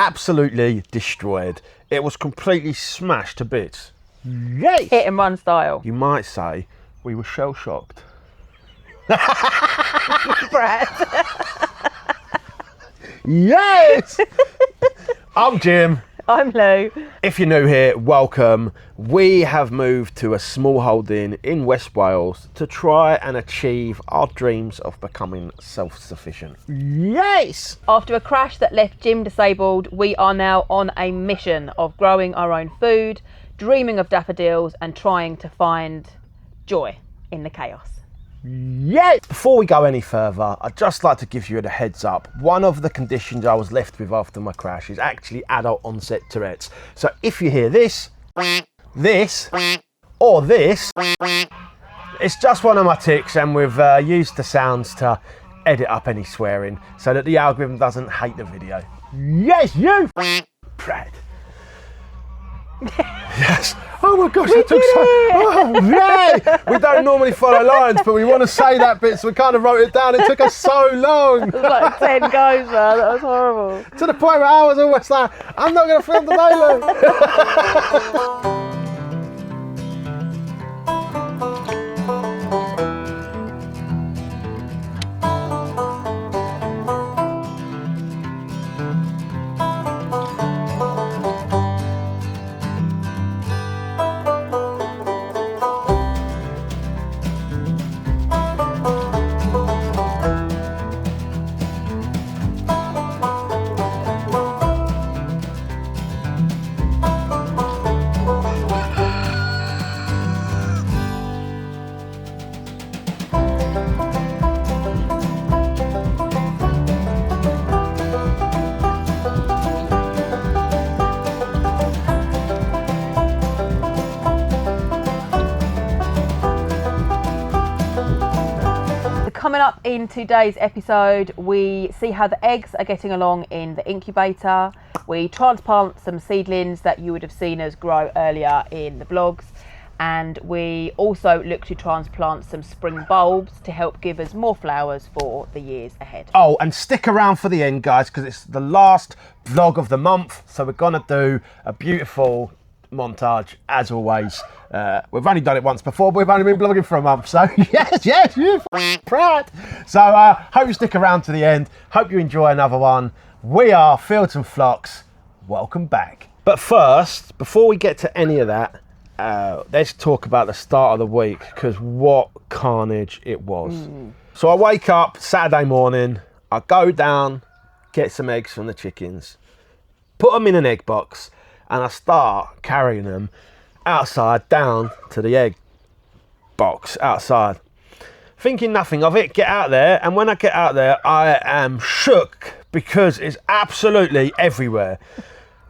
absolutely destroyed. It was completely smashed to bits. Yes! Hit and run style. You might say we were shell-shocked. Brad. Yes! I'm Jim. I'm Lou. If you're new here, welcome. We have moved to a small holding in West Wales to try and achieve our dreams of becoming self-sufficient. Yes! After a crash that left Jim disabled, we are now on a mission of growing our own food, dreaming of daffodils and trying to find joy in the chaos. Yes! Before we go any further, I'd just like to give you a heads up. One of the conditions I was left with after my crash is actually adult onset Tourette's. So if you hear this, or this, it's just one of my tics, and we've used the sounds to edit up any swearing so that the algorithm doesn't hate the video. Yes, you! Brad. Yes. Oh my gosh, that took so. Oh, yeah. We don't normally follow lines, but we want to say that bit, so we kind of wrote it down. It took us so long. It was like 10 goes, man. That was horrible. To the point where I was almost like, I'm not going to film today, Lou. Coming up in today's episode, we see how the eggs are getting along in the incubator. We transplant some seedlings that you would have seen us grow earlier in the vlogs. And we also look to transplant some spring bulbs to help give us more flowers for the years ahead. Oh, and stick around for the end, guys, because it's the last vlog of the month. So we're going to do a beautiful montage, as always. We've only done it once before, but we've only been vlogging for a month, so yes, you proud. So hope you stick around to the end. Hope you enjoy another one. We are Fields and Flocks. Welcome back. But first, before we get to any of that, let's talk about the start of the week, because what carnage it was. So I wake up Saturday morning, I go down, get some eggs from the chickens, put them in an egg box, and I start carrying them outside down to the egg box outside. Thinking nothing of it, get out there, and when I get out there, I am shook because it's absolutely everywhere.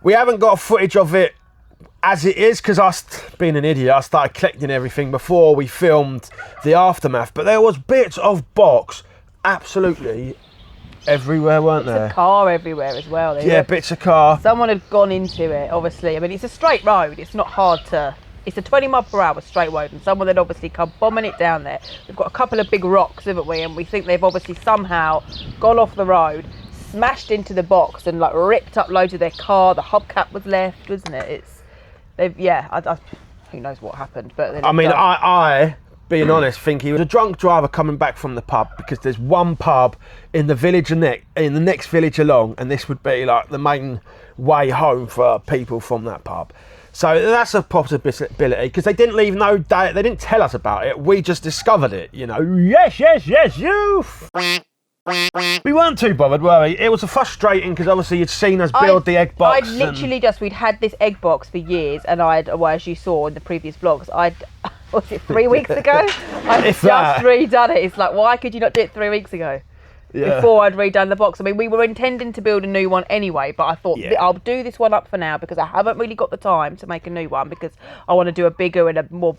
We haven't got footage of it as it is because being an idiot, I started collecting everything before we filmed the aftermath, but there was bits of box absolutely everywhere, weren't there? Bits of car everywhere as well. Yeah, bits of car. Someone had gone into it, obviously. I mean, it's a straight road. It's not hard to... It's a 20 mile per hour straight road, and someone had obviously come bombing it down there. We've got a couple of big rocks, haven't we? And we think they've obviously somehow gone off the road, smashed into the box, and like ripped up loads of their car. The hubcap was left, wasn't it? Who knows what happened? But then I mean, I being honest, think he was a drunk driver coming back from the pub, because there's one pub in the village in the next village along, and this would be like the main way home for people from that pub. So that's a possibility, because they didn't leave no date, they didn't tell us about it, we just discovered it, you know. Yes, you. We weren't too bothered, were we? It was frustrating because obviously you'd seen us build the egg box. I'd literally we'd had this egg box for years, and as you saw in the previous vlogs, was it 3 weeks ago? I'd just redone it. It's like, why could you not do it 3 weeks ago? Yeah. Before I'd redone the box. I mean, we were intending to build a new one anyway, but I thought I'll do this one up for now because I haven't really got the time to make a new one, because I want to do a bigger and a more,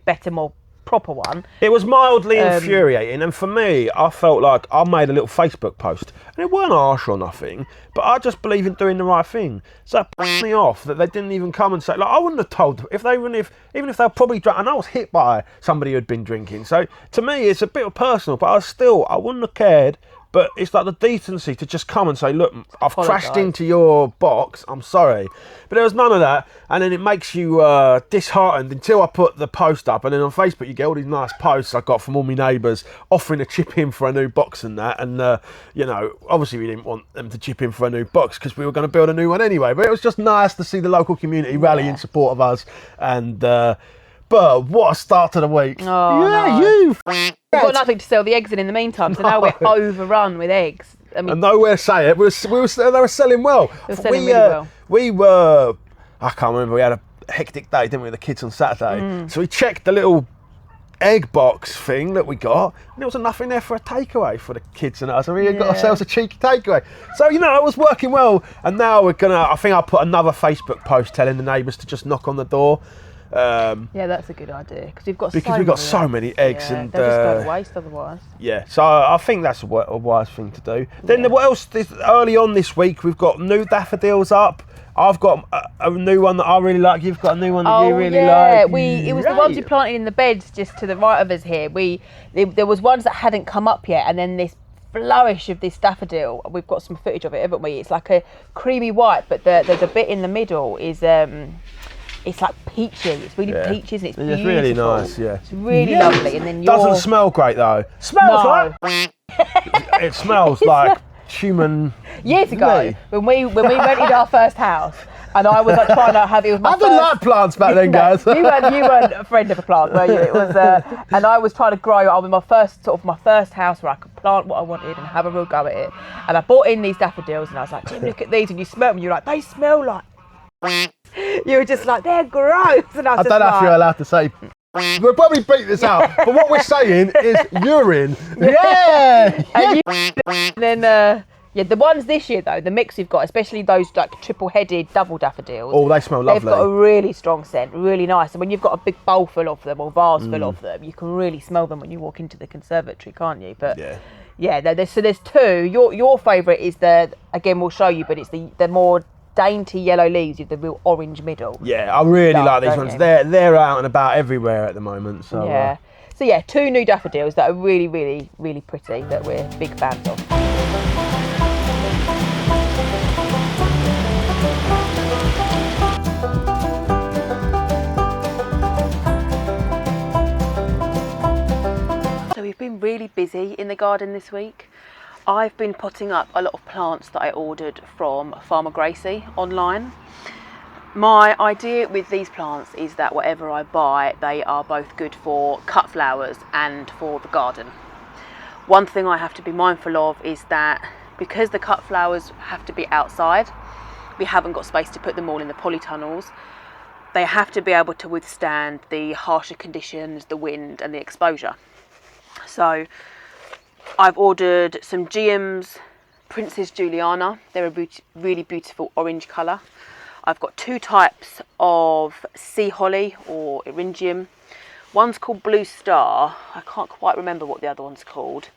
better, more proper one. It was mildly infuriating, and for me, I felt like I made a little Facebook post, and it weren't harsh or nothing, but I just believe in doing the right thing. So it pissed me off that they didn't even come and say, like, I wouldn't have told if they wouldn't have, even if they were probably drunk, and I was hit by somebody who'd been drinking. So to me, it's a bit personal, but I wouldn't have cared But it's like the decency to just come and say, look, I've crashed Apologise. into your box, I'm sorry. But there was none of that. And then it makes you disheartened until I put the post up. And then on Facebook, you get all these nice posts I got from all my neighbours offering to chip in for a new box and that. And, you know, obviously we didn't want them to chip in for a new box because we were going to build a new one anyway. But it was just nice to see the local community rally in support of us. And, but what a start to the week. Oh, yeah, no. you We've got nothing to sell the eggs in the meantime, so now we're overrun with eggs. I mean, and nowhere say it. They were selling well. They were selling really well. We were. I can't remember. We had a hectic day, didn't we, with the kids on Saturday? So we checked the little egg box thing that we got, and there was enough in there for a takeaway for the kids and us. And we got ourselves a cheeky takeaway. So you know, it was working well. And now we're gonna. I think I'll put another Facebook post telling the neighbours to just knock on the door. Yeah, that's a good idea because we've got so many eggs and they'll just go to waste otherwise. Yeah, so I think that's a wise thing to do. Then what else? Early on this week, we've got new daffodils up. I've got a new one that I really like. You've got a new one that you really like. It was the ones we planted in the beds just to the right of us here. There was ones that hadn't come up yet, and then this flourish of this daffodil. We've got some footage of it, haven't we? It's like a creamy white, but the bit in the middle is it's like peachy. It's really peachy, isn't it? It's beautiful. It's really nice, yeah. It's really lovely. And then doesn't smell great though. Smells like it smells like human. Years ago, when we rented our first house, and I was like trying to have it was my I didn't like plants back then, guys. You weren't a friend of a plant, were you? It was, and I was trying to grow. I was my first house where I could plant what I wanted and have a real go at it. And I bought in these daffodils, and I was like, Jim, look at these, and you smell them, and you're like, they smell like. You were just like, they're gross, and I was I don't know if you're allowed to say. We'll probably beat this out, but what we're saying is urine. Yeah. And then. Yeah, the ones this year though, the mix we've got, especially those like triple-headed double daffodils. Oh, they smell lovely. They've got a really strong scent, really nice. And when you've got a big bowl full of them or vase full of them, you can really smell them when you walk into the conservatory, can't you? But there's two. Your favourite is again we'll show you, but it's the more dainty yellow leaves with the real orange middle. Yeah, I really like these ones. They're out and about everywhere at the moment. So yeah. So yeah, two new daffodils that are really, really, really pretty that we're big fans of. We've been really busy in the garden this week. I've been potting up a lot of plants that I ordered from Farmer Gracy online. My idea with these plants is that whatever I buy, they are both good for cut flowers and for the garden. One thing I have to be mindful of is that because the cut flowers have to be outside, we haven't got space to put them all in the polytunnels. They have to be able to withstand the harsher conditions, the wind and the exposure. So I've ordered some Jim's Princess Juliana. They're a really beautiful orange colour. I've got two types of sea holly or eryngium. One's called Blue Star. I can't quite remember what the other one's called.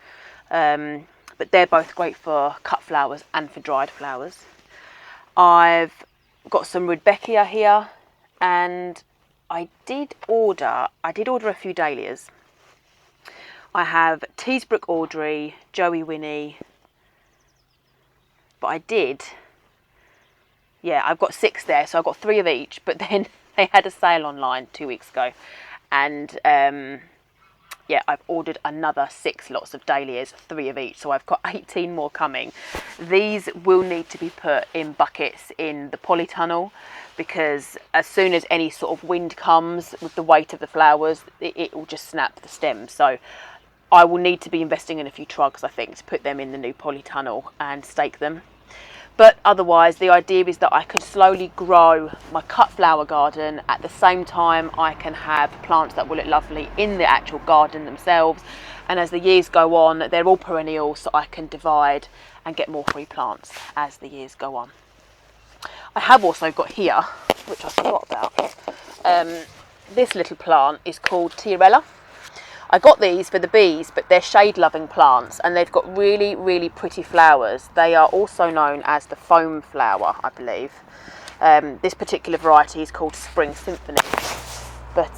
But they're both great for cut flowers and for dried flowers. I've got some Rudbeckia here, and I did order a few dahlias. I have Teesbrook Audrey, Joey Winnie, but I've got 6 there, so I've got 3 of each, but then they had a sale online 2 weeks ago, and I've ordered another 6 lots of dahlias, 3 of each, so I've got 18 more coming. These will need to be put in buckets in the polytunnel, because as soon as any sort of wind comes with the weight of the flowers, it will just snap the stems. So I will need to be investing in a few trugs, I think, to put them in the new polytunnel and stake them. But otherwise, the idea is that I could slowly grow my cut flower garden. At the same time, I can have plants that will look lovely in the actual garden themselves. And as the years go on, they're all perennial, so I can divide and get more free plants as the years go on. I have also got here, which I forgot about, this little plant is called Tourette. I got these for the bees, but they're shade-loving plants, and they've got really, really pretty flowers. They are also known as the foam flower, I believe. This particular variety is called Spring Symphony. But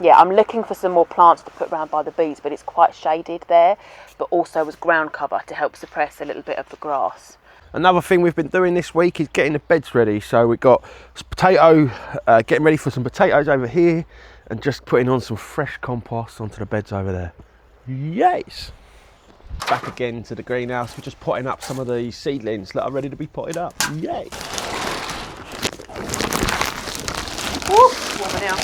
Yeah, I'm looking for some more plants to put around by the bees, but it's quite shaded there, but also as ground cover to help suppress a little bit of the grass. Another thing we've been doing this week is getting the beds ready. So we've got getting ready for some potatoes over here and just putting on some fresh compost onto the beds over there. Yes! Back again to the greenhouse. We're just potting up some of the seedlings that are ready to be potted up. Yay! Woo! Warmer now.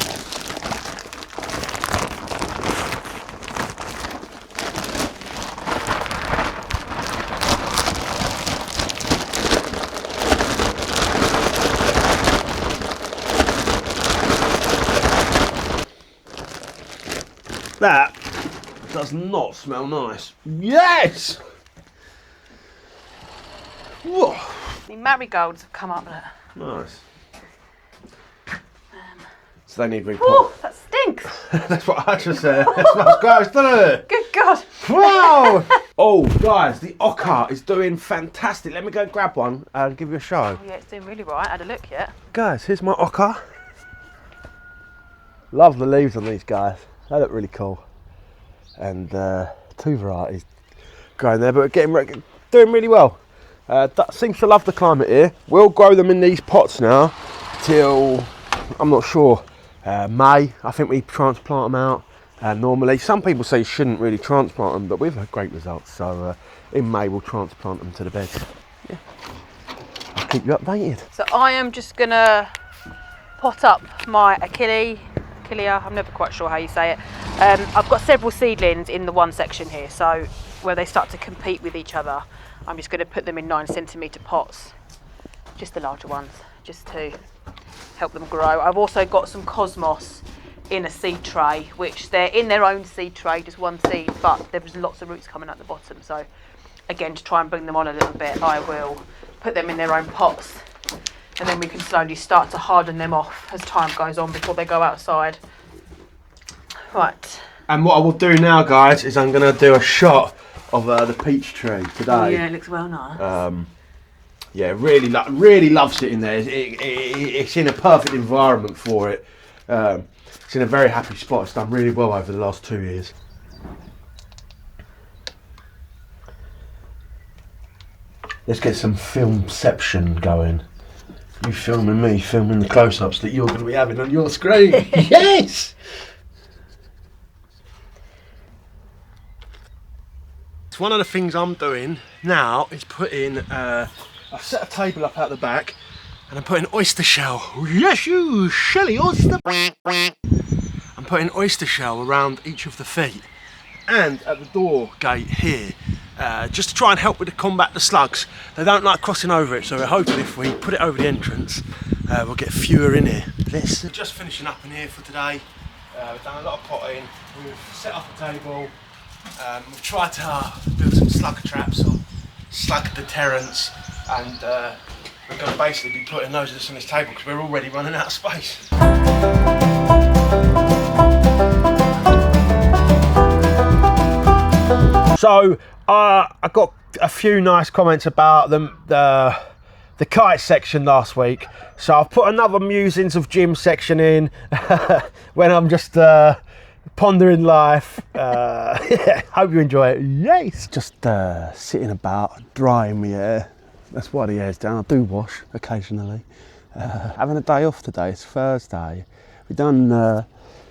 That does not smell nice. Yes! Whoa. The marigolds have come up there. Nice. So they need repot. Oh, that stinks. That's what I just said. It smells gross, doesn't it? Good God. Wow! Oh, guys, the ocker is doing fantastic. Let me go grab one and give you a show. Oh, yeah, it's doing really right. I had a look yet. Guys, here's my ocker. Love the leaves on these guys. They look really cool. And two varieties growing there, but we're doing really well. That seems to love the climate here. We'll grow them in these pots now till, I'm not sure, May. I think we transplant them out normally. Some people say you shouldn't really transplant them, but we've had great results. So in May we'll transplant them to the beds. Yeah. I'll keep you updated. So I am just gonna pot up my Achilles. I'm never quite sure how you say it. I've got several seedlings in the one section here, so where they start to compete with each other, I'm just going to put them in 9cm pots, just the larger ones, just to help them grow. I've also got some cosmos in a seed tray, which they're in their own seed tray, just one seed, but there's lots of roots coming out the bottom. So again, to try and bring them on a little bit, I will put them in their own pots. And then we can slowly start to harden them off as time goes on before they go outside. Right. And what I will do now, guys, is I'm going to do a shot of the peach tree today. Oh yeah, it looks well nice. Yeah, really loves it in there. It's in a perfect environment for it. It's in a very happy spot. It's done really well over the last 2 years. Let's get some filmception going. You filming me, filming the close-ups that you're going to be having on your screen. Yes! One of the things I'm doing now is putting, I've set a table up out the back and I'm putting oyster shell. Yes, you shelly oyster. I'm putting oyster shell around each of the feet and at the door gate here. Just to try and help with the combat the slugs. They don't like crossing over it, so we're hoping if we put it over the entrance, we'll get fewer in here. We're just finishing up in here for today. We've done a lot of potting. We've set up a table. We've tried to build some slug traps or slug deterrents, and we're going to basically be putting those of us on this table because we're already running out of space. So I got a few nice comments about the kite section last week, so I've put another Musings of Jim section in when I'm just pondering life. Yeah, hope you enjoy it. Yes, just sitting about drying my hair. That's why the hair's down. I do wash occasionally. Having a day off today. It's Thursday. We've done,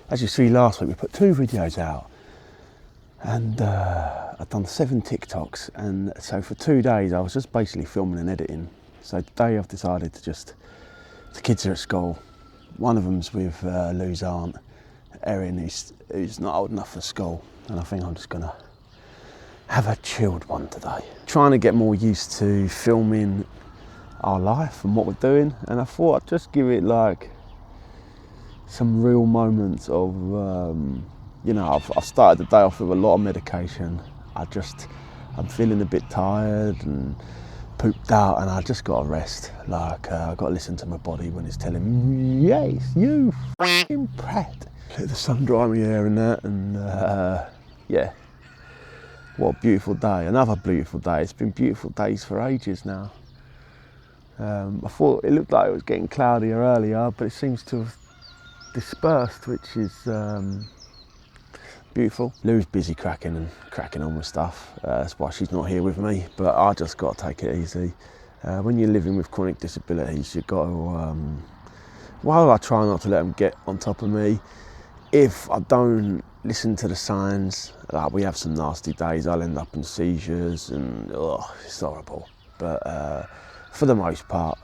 as you see last week, we put 2 videos out. And I've done 7 TikToks, and so for 2 days I was just basically filming and editing. So today I've decided to the kids are at school. One of them's with Lou's aunt, Erin, who's not old enough for school, and I think I'm just gonna have a chilled one today. Trying to get more used to filming our life and what we're doing, and I thought I'd just give it like some real moments of you know, I've started the day off with a lot of medication. I'm feeling a bit tired and pooped out, and I just got to rest. Like, I've got to listen to my body when it's telling me, yes, you f***ing prat. Let the sun dry my hair and that, and yeah. What a beautiful day, another beautiful day. It's been beautiful days for ages now. I thought it looked like it was getting cloudier earlier, but it seems to have dispersed, which is beautiful. Lou's busy cracking on with stuff. That's why she's not here with me. But I just got to take it easy. When you're living with chronic disabilities, you've got to. While I try not to let them get on top of me, if I don't listen to the signs, like we have some nasty days, I'll end up in seizures and it's horrible. But for the most part,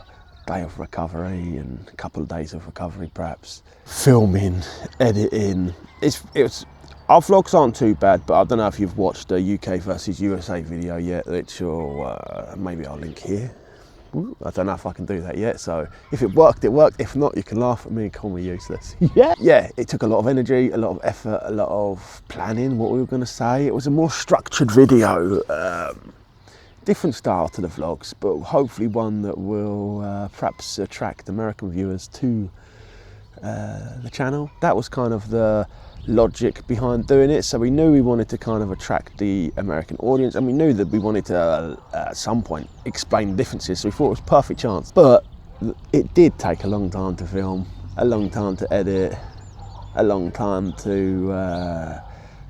day of recovery and a couple of days of recovery perhaps. Filming, editing, it's our vlogs aren't too bad, but I don't know if you've watched the UK versus USA video yet, which maybe I'll link here. I don't know if I can do that yet, so if it worked, it worked. If not, you can laugh at me and call me useless. Yeah, it took a lot of energy, a lot of effort, a lot of planning, what we were going to say. It was a more structured video, different style to the vlogs, but hopefully one that will perhaps attract American viewers to the channel. That was kind of the logic behind doing it. So we knew we wanted to kind of attract the American audience, and we knew that we wanted to at some point explain the differences, so we thought it was a perfect chance. But it did take a long time to film, a long time to edit, a long time to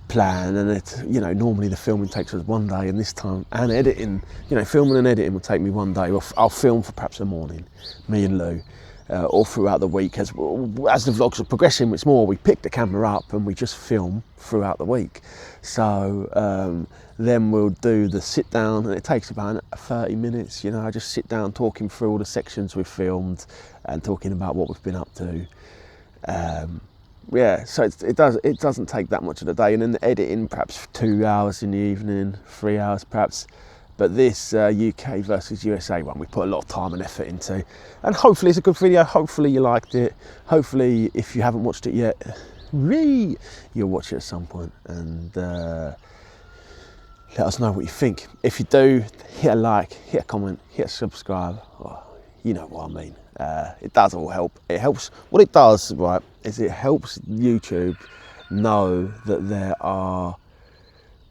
plan, and it, you know, normally the filming takes us one day, and this time, and editing, you know, filming and editing will take me one day. I'll film for perhaps a morning, me and Lou, all throughout the week. As the vlogs are progressing, it's more we pick the camera up and we just film throughout the week. So then we'll do the sit down, and it takes about 30 minutes. You know, I just sit down talking through all the sections we've filmed and talking about what we've been up to. Yeah, so it doesn't take that much of the day, and then the editing perhaps 2 hours in the evening, 3 hours perhaps. But this UK versus USA one, we put a lot of time and effort into, and hopefully it's a good video. Hopefully you liked it. Hopefully, if you haven't watched it yet, you'll watch it at some point, and let us know what you think. If you do, hit a like, hit a comment, hit a subscribe. Oh, you know what I mean. It does all help. It helps. What it does, right, is it helps YouTube know that there are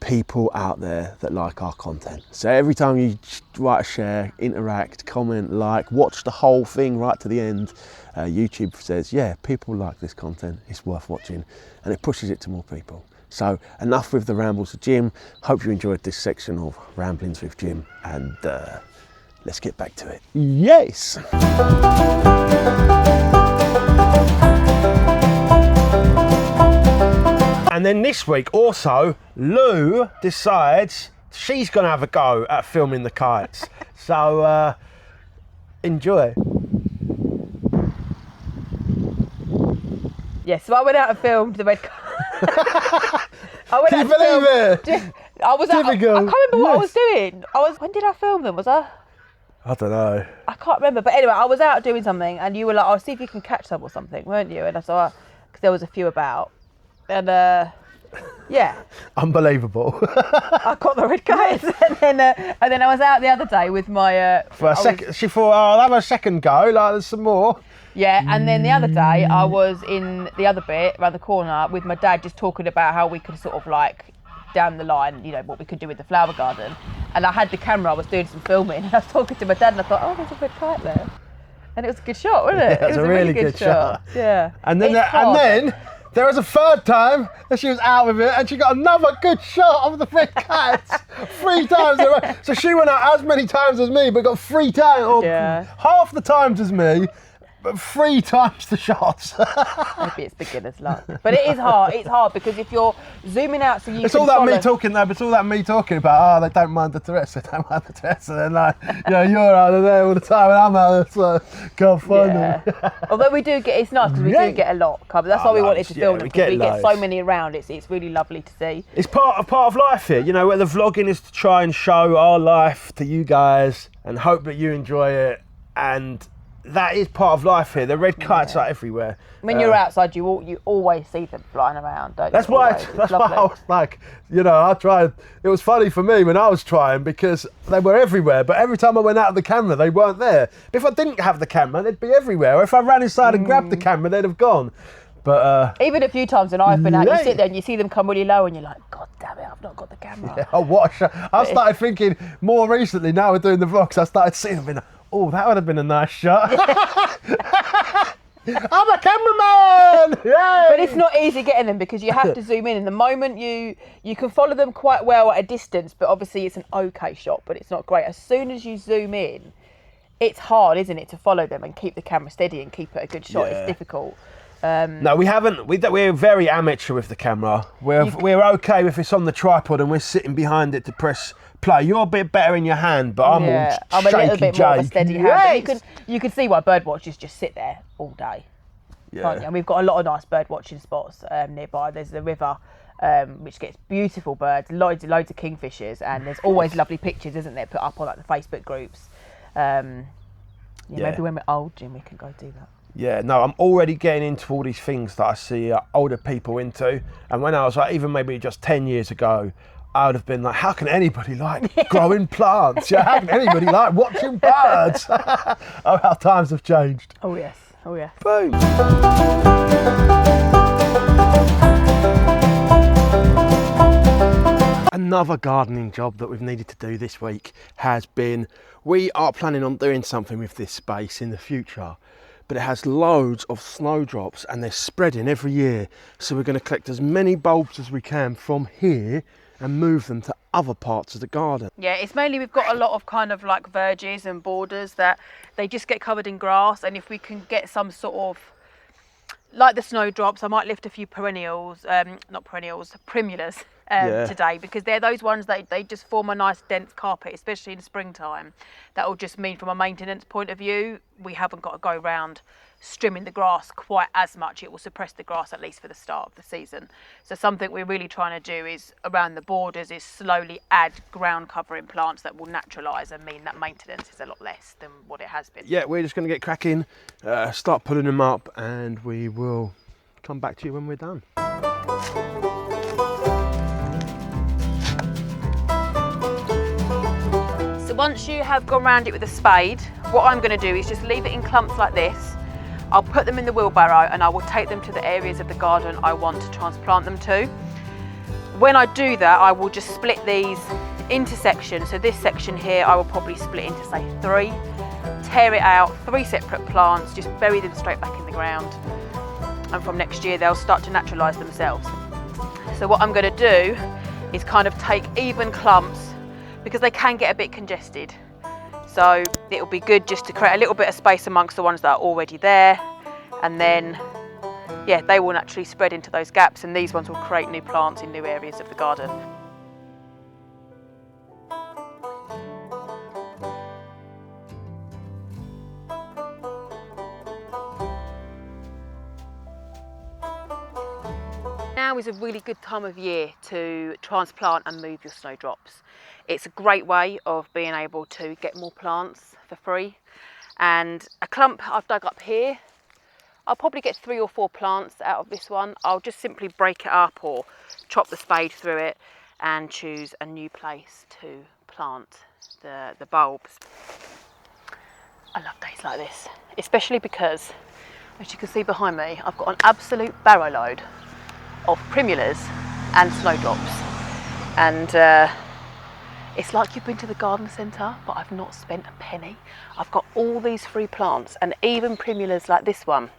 people out there that like our content. So every time you write a share, interact, comment, like, watch the whole thing right to the end, YouTube says, yeah, people like this content, it's worth watching, and it pushes it to more people. So enough with the rambles of Jim. Hope you enjoyed this section of Ramblings with Jim, and let's get back to it. Yes! And then this week also, Lou decides she's going to have a go at filming the kites. So enjoy. Yeah, so I went out and filmed the red kite. Can you believe it? I can't remember what I was doing. When did I film them? Was I don't know. I can't remember. But anyway, I was out doing something, and you were like, "I'll see if you can catch some or something," weren't you? And I saw, because there was a few about. And yeah, unbelievable. I caught the red kites, and then I was out the other day with my. For a second, she thought, "Oh, I'll have a second go. Like, there's some more." Yeah, and then the other day I was in the other bit around the corner with my dad, just talking about how we could sort of like down the line, you know, what we could do with the flower garden. And I had the camera. I was doing some filming, and I was talking to my dad, and I thought, "Oh, there's a red kite there," and it was a good shot, wasn't it? Yeah, it was a really good shot. Yeah. And then there was a third time that she was out with it, and she got another good shot of the red kites 3 times in a row. So she went out as many times as me, but got 3 times, or half the times as me, but 3 times the shots. Maybe it's beginner's luck. But it is hard. It's hard because if you're zooming out so you It's all that me talking though, but it's all that me talking about, they don't mind the Tourette's, they don't mind the Tourette's. And then like, you know, you're out of there all the time and I'm out there, so can't find them. Although we do get, it's nice because we do get a lot covered. That's why we wanted to film them, because we get so many around. It's really lovely to see. It's part of life here, you know, where the vlogging is to try and show our life to you guys and hope that you enjoy it, and that is part of life here. The red kites are everywhere. When you're outside, you always see them flying around, don't you? That's why I was like, you know, I tried. It was funny for me when I was trying because they were everywhere. But every time I went out of the camera, they weren't there. But if I didn't have the camera, they'd be everywhere. Or if I ran inside and grabbed the camera, they'd have gone. But even a few times when I've been out, you sit there and you see them come really low, and you're like, God damn it, I've not got the camera. Yeah, oh, what a shot. I started thinking more recently. Now we're doing the vlogs. I started seeing them. Oh, that would have been a nice shot. I'm a cameraman! Yay! But it's not easy getting them because you have to zoom in. And the moment you can follow them quite well at a distance, but obviously it's an okay shot, but it's not great. As soon as you zoom in, it's hard, isn't it, to follow them and keep the camera steady and keep it a good shot. It's difficult. No, we haven't. We're very amateur with the camera. We're okay if it's on the tripod and we're sitting behind it to press play. You're a bit better in your hand, but I'm all shaky. I'm a little bit more of a steady hand. Yes. But you can see why bird watchers just sit there all day. Can't you? And we've got a lot of nice bird watching spots nearby. There's the river, which gets beautiful birds, loads of kingfishers, and there's always lovely pictures, isn't there, put up on like the Facebook groups. Maybe when we're old, Jim, we can go do that. Yeah, no, I'm already getting into all these things that I see older people into. And when I was like, even maybe just 10 years ago, I would have been like, how can anybody like growing plants? Yeah, how can anybody like watching birds? Oh, how times have changed. Oh, yes. Oh, yeah. Boom. Another gardening job that we've needed to do this week has been, we are planning on doing something with this space in the future, but it has loads of snowdrops and they're spreading every year. So we're going to collect as many bulbs as we can from here and move them to other parts of the garden. Yeah, it's mainly we've got a lot of kind of like verges and borders that they just get covered in grass, and if we can get some sort of, like the snowdrops, I might lift a few primulas today, because they're those ones that they just form a nice dense carpet, especially in springtime. That will just mean from a maintenance point of view, we haven't got to go around trimming the grass quite as much. It will suppress the grass, at least for the start of the season. So something we're really trying to do is around the borders is slowly add ground covering plants that will naturalise and mean that maintenance is a lot less than what it has been. Yeah, we're just going to get cracking, start putting them up, and we will come back to you when we're done. So once you have gone round it with a spade, what I'm going to do is just leave it in clumps like this. I'll put them in the wheelbarrow and I will take them to the areas of the garden I want to transplant them to. When I do that, I will just split these into sections. So this section here, I will probably split into say 3, tear it out, 3 separate plants, just bury them straight back in the ground. And from next year, they'll start to naturalise themselves. So what I'm going to do is kind of take even clumps, because they can get a bit congested. So it'll be good just to create a little bit of space amongst the ones that are already there, and then they will naturally spread into those gaps, and these ones will create new plants in new areas of the garden. Now is a really good time of year to transplant and move your snowdrops. It's a great way of being able to get more plants for free. And a clump I've dug up here, I'll probably get 3 or 4 plants out of this one. I'll just simply break it up or chop the spade through it and choose a new place to plant the bulbs. I love days like this, especially because, as you can see behind me, I've got an absolute barrow load of primulas and snowdrops. And it's like you've been to the garden centre, but I've not spent a penny. I've got all these free plants, and even primulas like this one.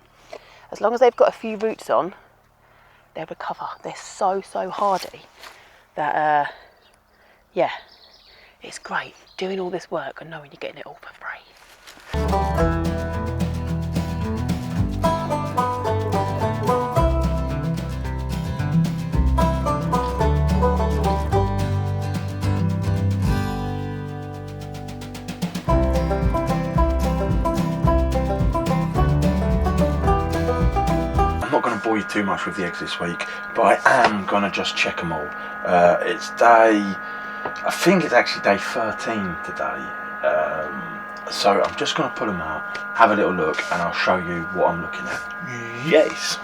As long as they've got a few roots on, they'll recover. They're so hardy that, it's great doing all this work and knowing you're getting it all for free. Bore you too much with the eggs this week, but I am gonna just check them all. It's I think it's actually day 13 today, so I'm just gonna put them out, have a little look, and I'll show you what I'm looking at. Yes.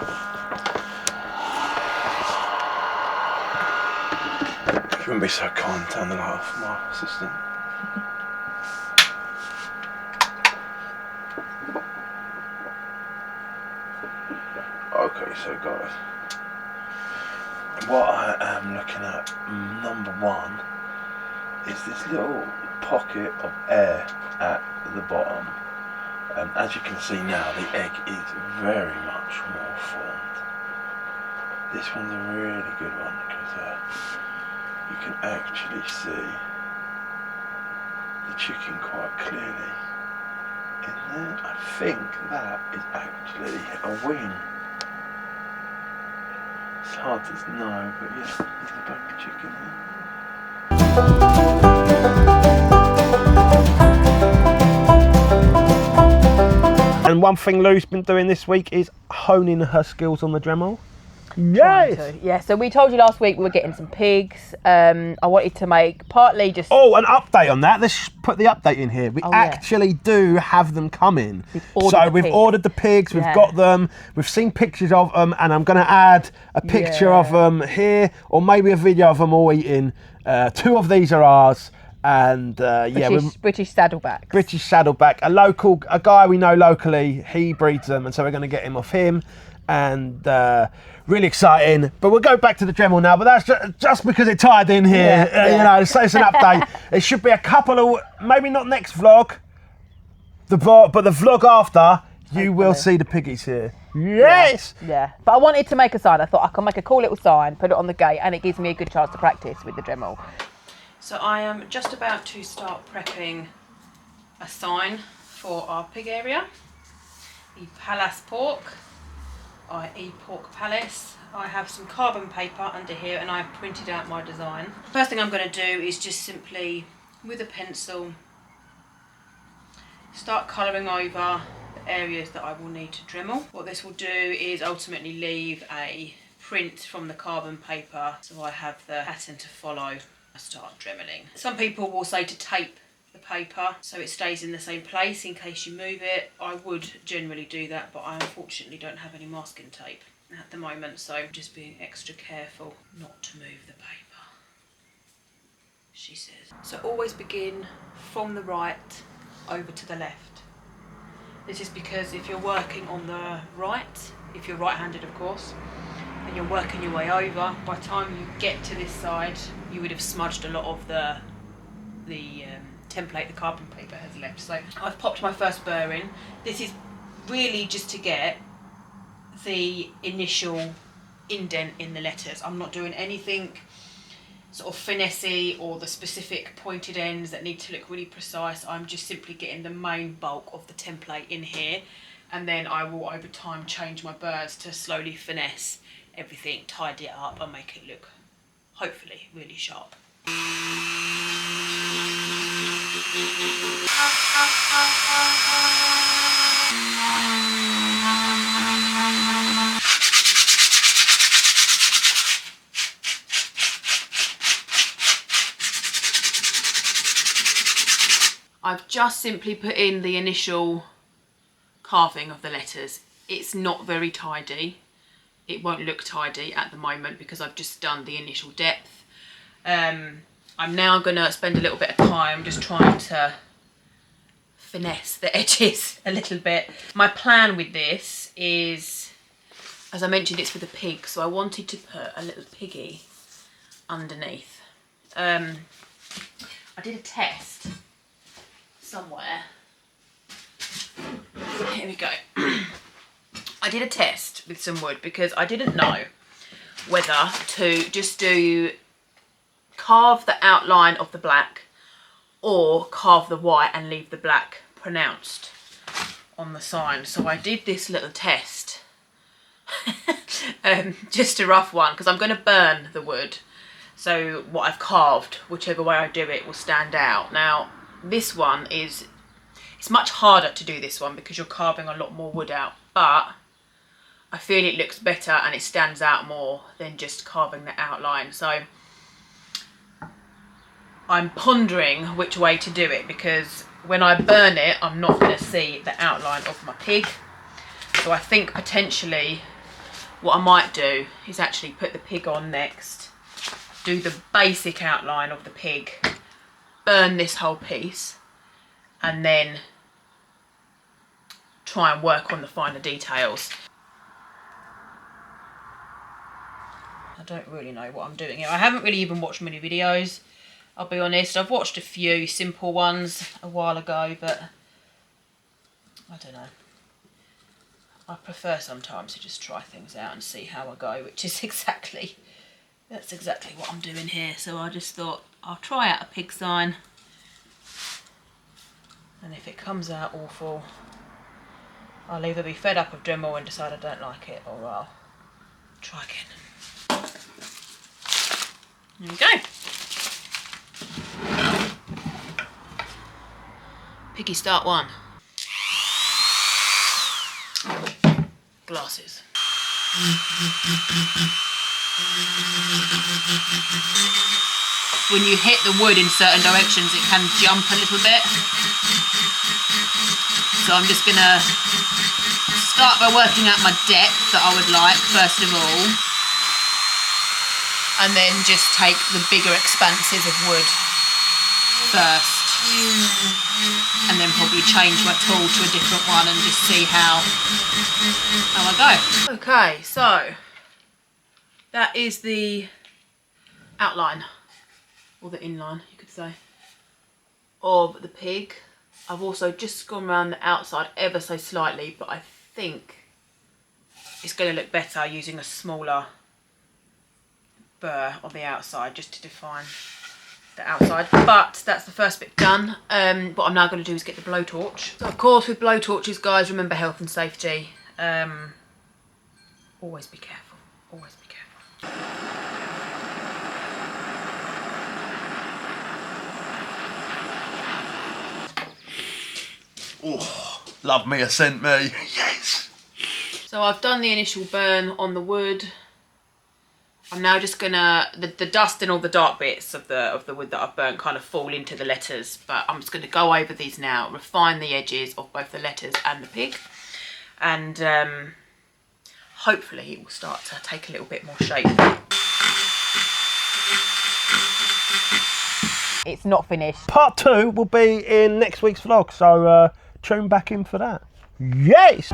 You wouldn't be so kind, turn the light off, my assistant. Okay, so guys, what I am looking at, number 1, is this little pocket of air at the bottom. As you can see now, the egg is very much more formed. This one's a really good one because you can actually see the chicken quite clearly in there. I think that is actually a wing. It's hard to know, but yeah, there's a baby chicken there. And one thing Lou's been doing this week is honing her skills on the Dremel. Yes! Yeah, so we told you last week we were getting some pigs. I wanted to make partly just... Oh, an update on that. Let's put the update in here. We actually do have them coming. We've ordered the pigs, we've got them, we've seen pictures of them, and I'm going to add a picture of them here, or maybe a video of them all eating. 2 of these are ours. And British saddleback. British saddleback, a guy we know locally, he breeds them, and so we're going to get him off him. And really exciting, but we'll go back to the Dremel now, but that's just because it tied in here. You know, so it's an update. It should be a couple of, maybe not next vlog, but the vlog after, you will see the piggies here. Yes! Yeah, but I wanted to make a sign. I thought I can make a cool little sign, put it on the gate, and it gives me a good chance to practice with the Dremel. So I am just about to start prepping a sign for our pig area. The Palace pork, i.e. pork palace. I have some carbon paper under here and I've printed out my design. First thing I'm going to do is just simply, with a pencil, start colouring over the areas that I will need to Dremel. What this will do is ultimately leave a print from the carbon paper, so I have the pattern to follow. I start Dremeling. Some people will say to tape the paper so it stays in the same place in case you move it. I would generally do that, but I unfortunately don't have any masking tape at the moment, so I'm just being extra careful not to move the paper, she says. So always begin from the right over to the left. This is because if you're working on the right, if you're right-handed of course, and you're working your way over, by the time you get to this side, you would have smudged a lot of the template the carbon paper has left. So I've popped my first burr in. This is really just to get the initial indent in the letters. I'm not doing anything sort of finessey or the specific pointed ends that need to look really precise. I'm just simply getting the main bulk of the template in here, and then I will over time change my burrs to slowly finesse everything, tidy it up and make it look hopefully really sharp. I've just simply put in the initial carving of the letters. It's not very tidy. It won't look tidy at the moment because I've just done the initial depth. I'm now going to spend a little bit of time just trying to finesse the edges a little bit. My plan with this is, as I mentioned, it's for the pig, so I wanted to put a little piggy underneath. I did a test somewhere. Here we go. I did a test with some wood because I didn't know whether to just carve the outline of the black or carve the white and leave the black pronounced on the sign. So I did this little test, just a rough one, because I'm going to burn the wood. So what I've carved, whichever way I do it, will stand out. Now this one it's much harder to do this one because you're carving a lot more wood out, but I feel it looks better and it stands out more than just carving the outline. So I'm pondering which way to do it, because when I burn it, I'm not going to see the outline of my pig. So I think potentially what I might do is actually put the pig on next, do the basic outline of the pig, burn this whole piece, and then try and work on the finer details. I don't really know what I'm doing here. I haven't really even watched many videos, I'll be honest. I've watched a few simple ones a while ago, but I don't know. I prefer sometimes to just try things out and see how I go, which is that's exactly what I'm doing here. So I just thought I'll try out a pig sign, and if it comes out awful, I'll either be fed up of Dremel and decide I don't like it, or I'll try again. There we go. Piggy start 1. Glasses. When you hit the wood in certain directions, it can jump a little bit. So I'm just gonna start by working out my depth that I would like, first of all. And then just take the bigger expanses of wood first. And then probably change my tool to a different one and just see how I go. Okay, so that is the outline, or the inline you could say, of the pig. I've also just gone around the outside ever so slightly, but I think it's going to look better using a smaller burr on the outside just to define the outside. But that's the first bit done. What I'm now going to do is get the blowtorch. So of course with blowtorches, guys, remember health and safety. Always be careful, always be careful. Oh, love me a scent, me. Yes. So I've done the initial burn on the wood. I'm now just gonna, the dust and all the dark bits of the wood that I've burnt kind of fall into the letters, but I'm just gonna go over these now, refine the edges of both the letters and the pig, and hopefully it will start to take a little bit more shape. It's not finished. Part 2 will be in next week's vlog, so tune back in for that. Yes!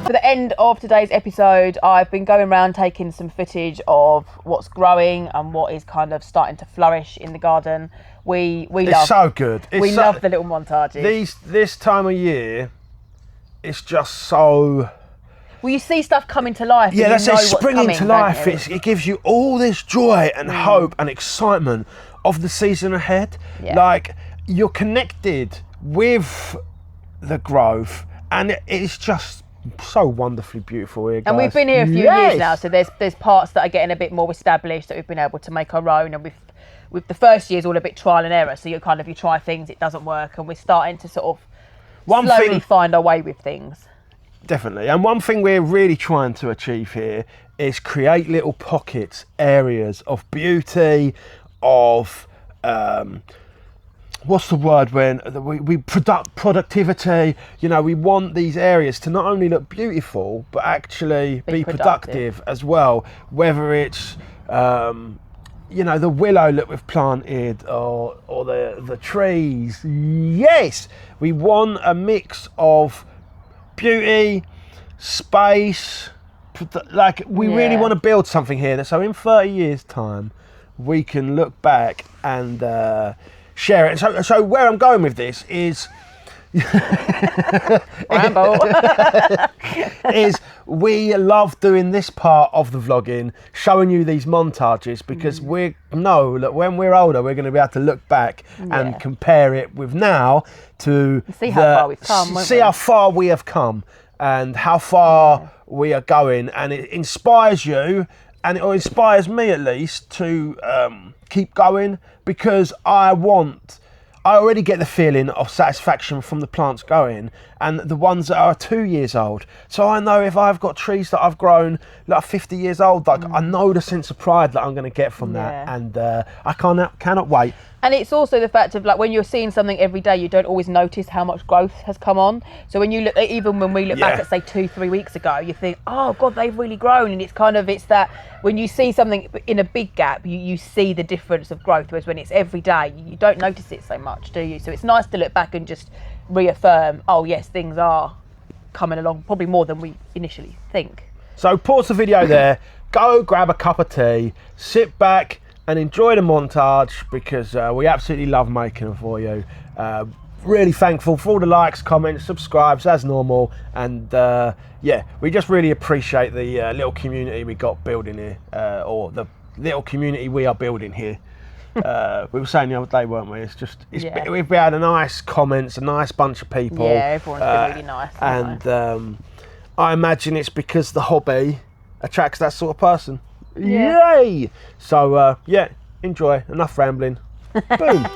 For the end of today's episode, I've been going around taking some footage of what's growing and what is kind of starting to flourish in the garden. We love, it's so good. We love the little montages. This time of year, it's just so. Well, you see stuff coming to life. Yeah, that's it. Springing to life. It It gives you all this joy and hope and excitement of the season ahead. Yeah. Like, you're connected with the growth, and it's just so wonderfully beautiful here, guys. And we've been here a few years now, so there's parts that are getting a bit more established that we've been able to make our own, and with the first year's all a bit trial and error. So you try things, it doesn't work, and we're starting to sort of slowly find our way with things. Definitely. And one thing we're really trying to achieve here is create little pockets, areas of beauty, of what's the word when productivity. You know, we want these areas to not only look beautiful but actually be productive as well, whether it's you know, the willow that we've planted or the trees. Yes, we want a mix of beauty, space, like we really want to build something here that so in 30 years time we can look back and share it. So where I'm going with this is is we love doing this part of the vlogging, showing you these montages, because we know that when we're older we're going to be able to look back and compare it with now to see how far we've come, how far we have come and how far we are going, and it inspires you, and it inspires me at least to keep going, because I already get the feeling of satisfaction from the plants going, and the ones that are 2 years old. So I know if I've got trees that I've grown that are 50 years old, like I know the sense of pride that I'm going to get from that, and I cannot wait. And it's also the fact of, like, when you're seeing something every day, you don't always notice how much growth has come on. So when you look, even when we look back at say 2-3 weeks ago, you think, oh God, they've really grown. And it's that when you see something in a big gap, you see the difference of growth. Whereas when it's every day, you don't notice it so much, do you? So it's nice to look back and just reaffirm, oh yes, things are coming along probably more than we initially think. So pause the video there, go grab a cup of tea, sit back and enjoy the montage, because we absolutely love making them for you. Really thankful for all the likes, comments, subscribes as normal, and yeah, we just really appreciate the little community we got building here, or the little community we are building here. We were saying the other day, weren't we? We've had a nice comments, a nice bunch of people. Yeah, everyone's been really nice. And I imagine it's because the hobby attracts that sort of person. Yeah. Yay! So yeah, enjoy. Enough rambling. Boom.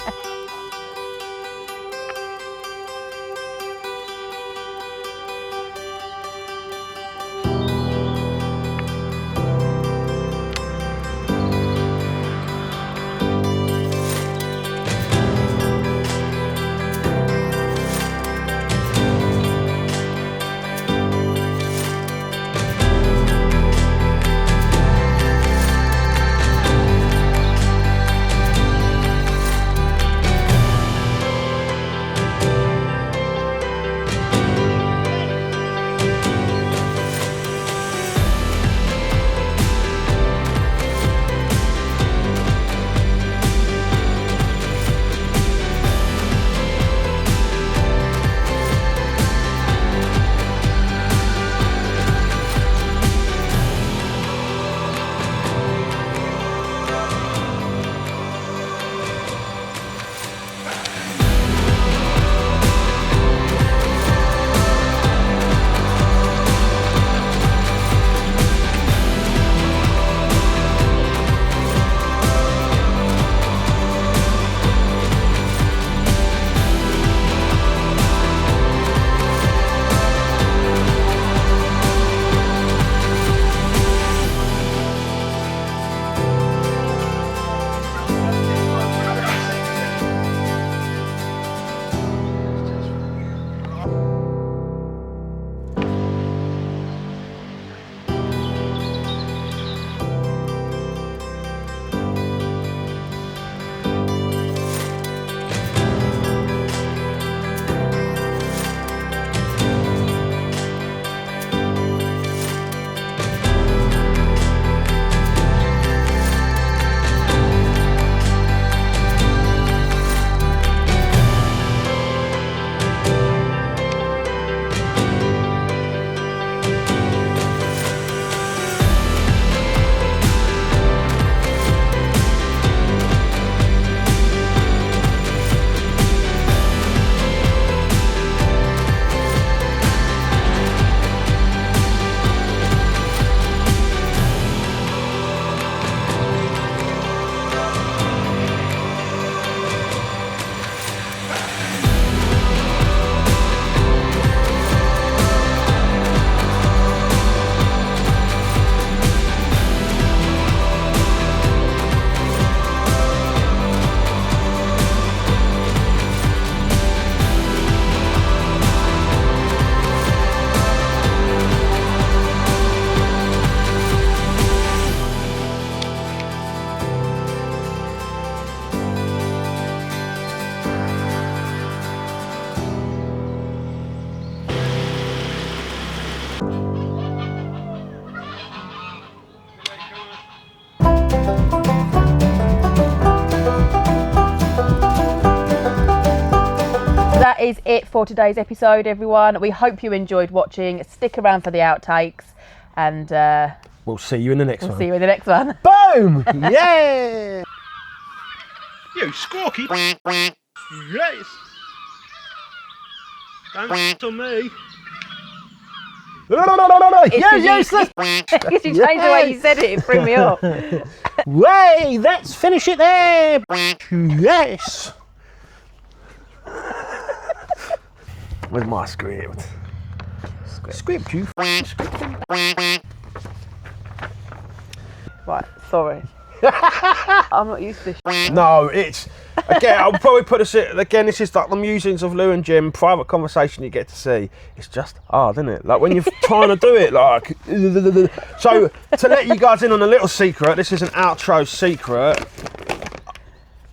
That is it for today's episode, everyone. We hope you enjoyed watching. Stick around for the outtakes, and we'll see you in the next one. See you in the next one. Boom! Yeah! You squawky. Yes. Don't to me. Yes. Because you changed the way you said it threw me off. Way, let's finish it there. Yes. Where's my script? Script, you script. Right, sorry. I'm not used to this. No, it's again. I'll probably put this again. This is like the musings of Lou and Jim, private conversation you get to see. It's just hard, isn't it? Like when you're trying to do it, like. So to let you guys in on a little secret, this is an outro secret.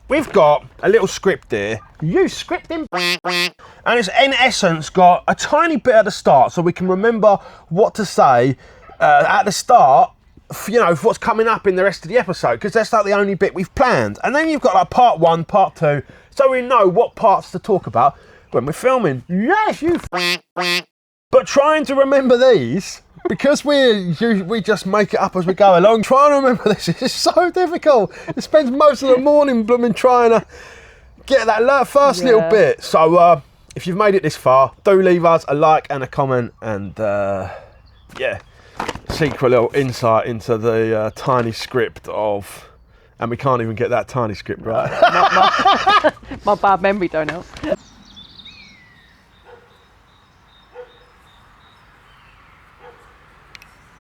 We've got a little script here. You scripting, and it's in essence got a tiny bit at the start, so we can remember what to say at the start. you know, for what's coming up in the rest of the episode, because that's like the only bit we've planned. And then you've got like part 1, part 2, so we know what parts to talk about when we're filming. Yes, you. But trying to remember these, because we just make it up as we go along. Trying to remember this is so difficult. It spends most of the morning blooming trying to get that first little bit. So if you've made it this far, do leave us a like and a comment, and secret little insight into the tiny script of, and we can't even get that tiny script right. My bad memory don't help.